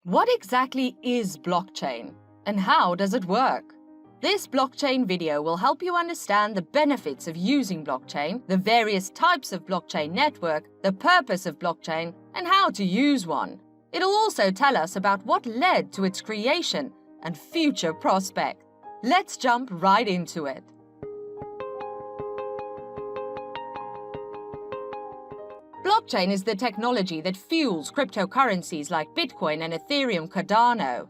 What exactly is blockchain and how does it work? This blockchain video will help you understand the benefits of using blockchain, the various types of blockchain network, the purpose of blockchain, and how to use one. It'll also tell us about what led to its creation and future prospects. Let's jump right into it. Blockchain is the technology that fuels cryptocurrencies like Bitcoin and Ethereum Cardano.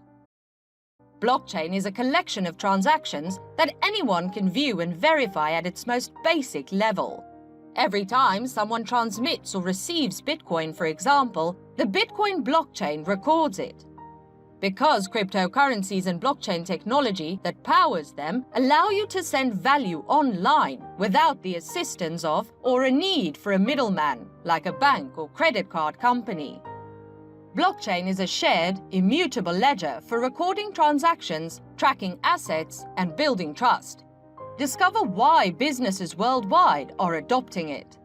Blockchain is a collection of transactions that anyone can view and verify at its most basic level. Every time someone transmits or receives Bitcoin, for example, the Bitcoin blockchain records it. Because cryptocurrencies and blockchain technology that powers them allow you to send value online without the assistance of or a need for a middleman, like a bank or credit card company. Blockchain is a shared, immutable ledger for recording transactions, tracking assets, and building trust. Discover why businesses worldwide are adopting it.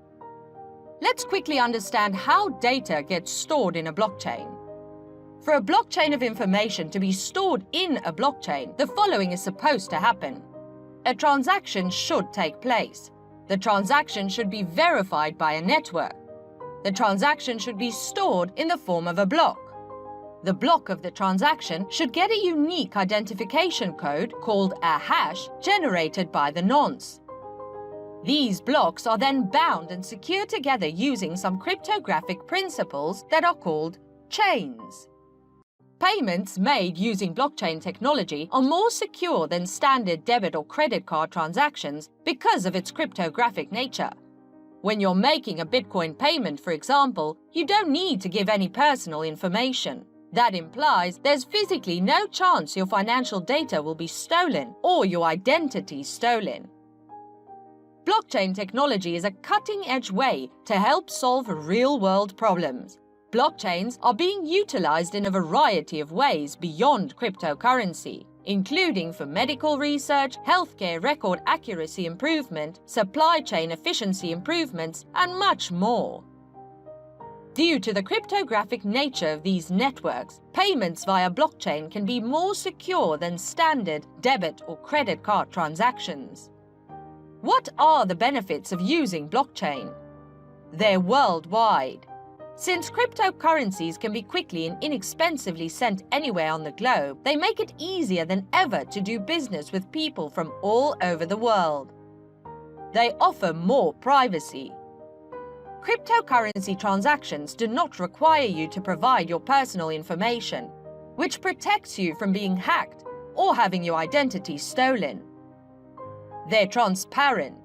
Let's quickly understand how data gets stored in a blockchain. For a blockchain of information to be stored in a blockchain, the following is supposed to happen. A transaction should take place. The transaction should be verified by a network. The transaction should be stored in the form of a block. The block of the transaction should get a unique identification code called a hash generated by the nonce. These blocks are then bound and secured together using some cryptographic principles that are called chains. Payments made using blockchain technology are more secure than standard debit or credit card transactions because of its cryptographic nature. When you're making a Bitcoin payment, for example, you don't need to give any personal information. That implies there's physically no chance your financial data will be stolen or your identity stolen. Blockchain technology is a cutting-edge way to help solve real-world problems. Blockchains are being utilized in a variety of ways beyond cryptocurrency, including for medical research, healthcare record accuracy improvement, supply chain efficiency improvements, and much more. Due to the cryptographic nature of these networks, payments via blockchain can be more secure than standard debit or credit card transactions. What are the benefits of using blockchain? They're worldwide. Since cryptocurrencies can be quickly and inexpensively sent anywhere on the globe, they make it easier than ever to do business with people from all over the world. They offer more privacy. Cryptocurrency transactions do not require you to provide your personal information, which protects you from being hacked or having your identity stolen. They're transparent.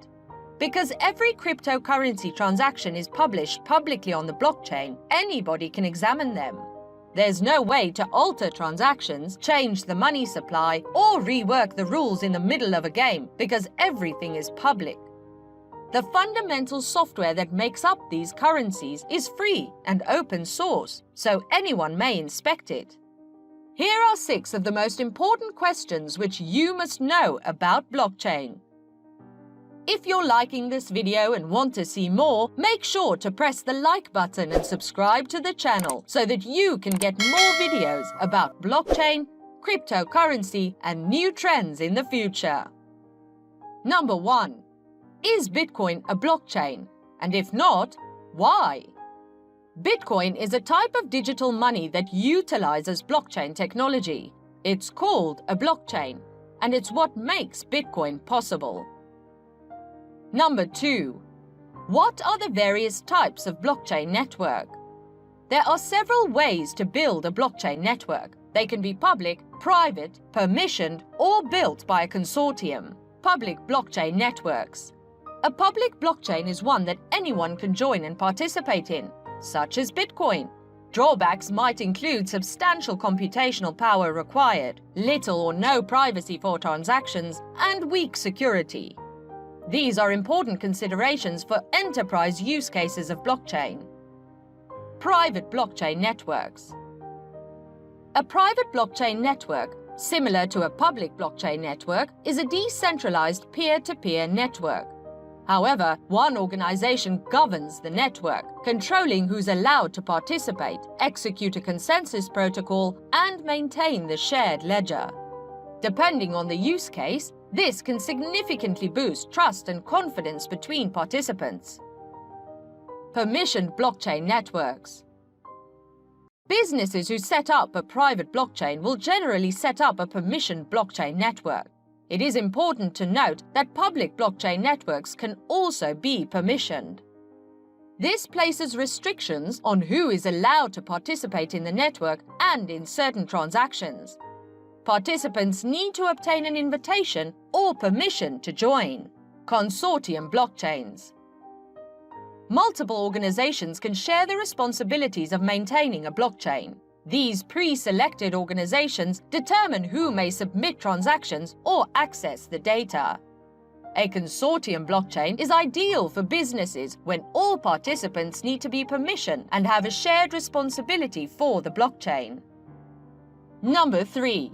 Because every cryptocurrency transaction is published publicly on the blockchain, anybody can examine them. There's no way to alter transactions, change the money supply, or rework the rules in the middle of a game because everything is public. The fundamental software that makes up these currencies is free and open source, so anyone may inspect it. Here are 6 of the most important questions which you must know about blockchain. If you're liking this video and want to see more, make sure to press the like button and subscribe to the channel so that you can get more videos about blockchain, cryptocurrency, and new trends in the future. Number 1. Is Bitcoin a blockchain? And if not, why? Bitcoin is a type of digital money that utilizes blockchain technology. It's called a blockchain, and it's what makes Bitcoin possible. Number 2. What are the various types of blockchain network? There are several ways to build a blockchain network. They can be public, private, permissioned, or built by a consortium. Public blockchain networks. A public blockchain is one that anyone can join and participate in, such as Bitcoin. Drawbacks might include substantial computational power required, little or no privacy for transactions, and weak security. These are important considerations for enterprise use cases of blockchain. Private blockchain networks. A private blockchain network, similar to a public blockchain network, is a decentralized peer-to-peer network. However, one organization governs the network, controlling who's allowed to participate, execute a consensus protocol, and maintain the shared ledger. Depending on the use case, this can significantly boost trust and confidence between participants. Permissioned blockchain networks. Businesses who set up a private blockchain will generally set up a permissioned blockchain network. It is important to note that public blockchain networks can also be permissioned. This places restrictions on who is allowed to participate in the network and in certain transactions. Participants need to obtain an invitation or permission to join. Consortium blockchains. Multiple organizations can share the responsibilities of maintaining a blockchain. These pre-selected organizations determine who may submit transactions or access the data. A consortium blockchain is ideal for businesses when all participants need to be permissioned and have a shared responsibility for the blockchain. Number 3.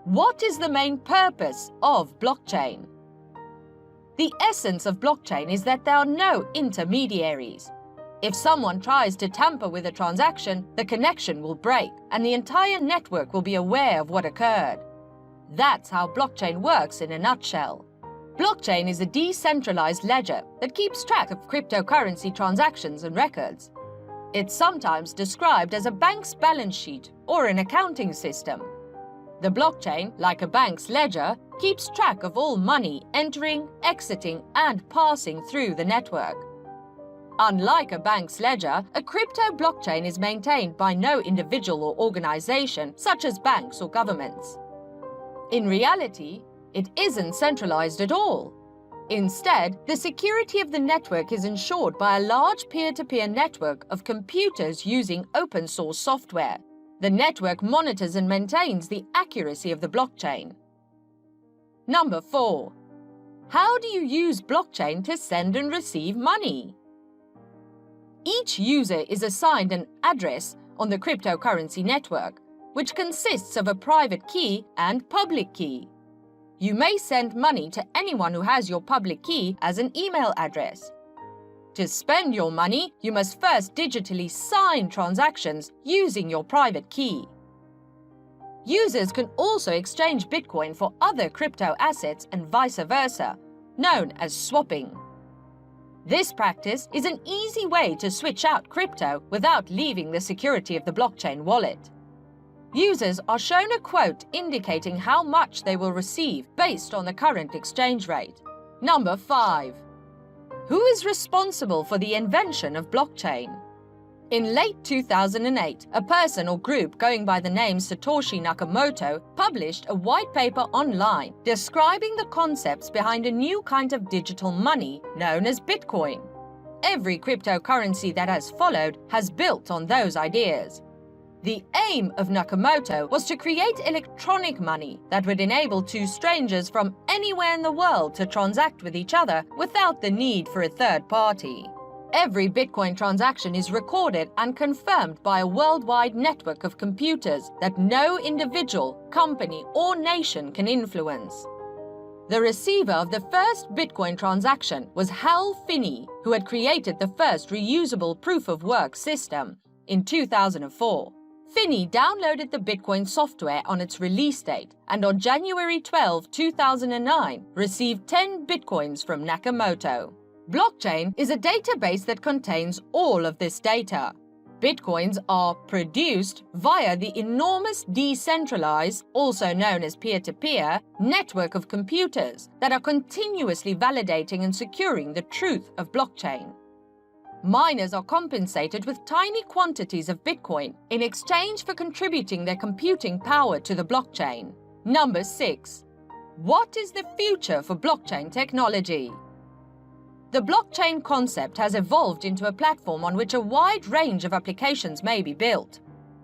What is the main purpose of blockchain? The essence of blockchain is that there are no intermediaries. If someone tries to tamper with a transaction, the connection will break and the entire network will be aware of what occurred. That's how blockchain works in a nutshell. Blockchain is a decentralized ledger that keeps track of cryptocurrency transactions and records. It's sometimes described as a bank's balance sheet or an accounting system. The blockchain, like a bank's ledger, keeps track of all money entering, exiting, and passing through the network. Unlike a bank's ledger, a crypto blockchain is maintained by no individual or organization, such as banks or governments. In reality, it isn't centralized at all. Instead, the security of the network is ensured by a large peer-to-peer network of computers using open-source software. The network monitors and maintains the accuracy of the blockchain. Number 4. How do you use blockchain to send and receive money? Each user is assigned an address on the cryptocurrency network, which consists of a private key and public key. You may send money to anyone who has your public key as an email address. To spend your money, you must first digitally sign transactions using your private key. Users can also exchange Bitcoin for other crypto assets and vice versa, known as swapping. This practice is an easy way to switch out crypto without leaving the security of the blockchain wallet. Users are shown a quote indicating how much they will receive based on the current exchange rate. Number 5. Who is responsible for the invention of blockchain? In late 2008, a person or group going by the name Satoshi Nakamoto published a white paper online describing the concepts behind a new kind of digital money known as Bitcoin. Every cryptocurrency that has followed has built on those ideas. The aim of Nakamoto was to create electronic money that would enable two strangers from anywhere in the world to transact with each other without the need for a third party. Every Bitcoin transaction is recorded and confirmed by a worldwide network of computers that no individual, company, or nation can influence. The receiver of the first Bitcoin transaction was Hal Finney, who had created the first reusable proof-of-work system in 2004. Finney downloaded the Bitcoin software on its release date and on January 12, 2009, received 10 Bitcoins from Nakamoto. Blockchain is a database that contains all of this data. Bitcoins are produced via the enormous decentralized, also known as peer-to-peer, network of computers that are continuously validating and securing the truth of blockchain. Miners are compensated with tiny quantities of Bitcoin in exchange for contributing their computing power to the blockchain. Number 6. What is the future for blockchain technology? The blockchain concept has evolved into a platform on which a wide range of applications may be built.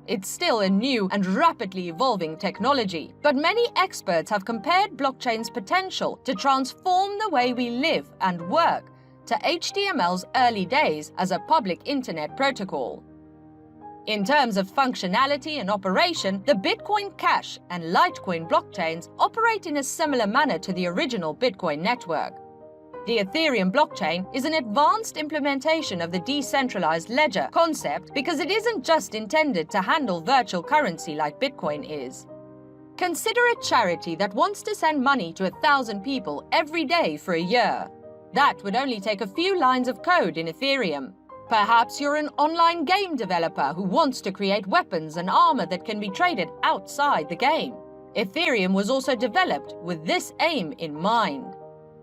It's still a new and rapidly evolving technology, but many experts have compared blockchain's potential to transform the way we live and work to HTML's early days as a public internet protocol. In terms of functionality and operation, the Bitcoin Cash and Litecoin blockchains operate in a similar manner to the original Bitcoin network. The Ethereum blockchain is an advanced implementation of the decentralized ledger concept because it isn't just intended to handle virtual currency like Bitcoin is. Consider a charity that wants to send money to 1,000 people every day for a year. That would only take a few lines of code in Ethereum. Perhaps you're an online game developer who wants to create weapons and armor that can be traded outside the game. Ethereum was also developed with this aim in mind.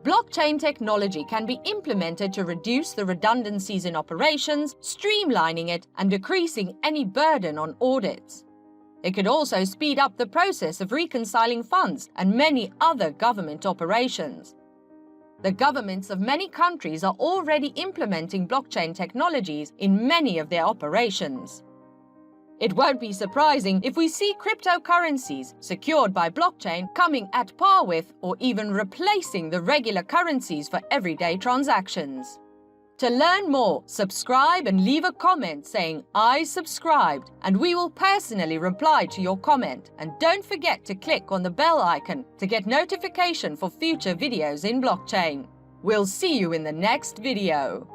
Blockchain technology can be implemented to reduce the redundancies in operations, streamlining it, and decreasing any burden on audits. It could also speed up the process of reconciling funds and many other government operations. The governments of many countries are already implementing blockchain technologies in many of their operations. It won't be surprising if we see cryptocurrencies secured by blockchain coming at par with or even replacing the regular currencies for everyday transactions. To learn more, subscribe and leave a comment saying "I subscribed" and we will personally reply to your comment. And don't forget to click on the bell icon to get notification for future videos in blockchain. We'll see you in the next video.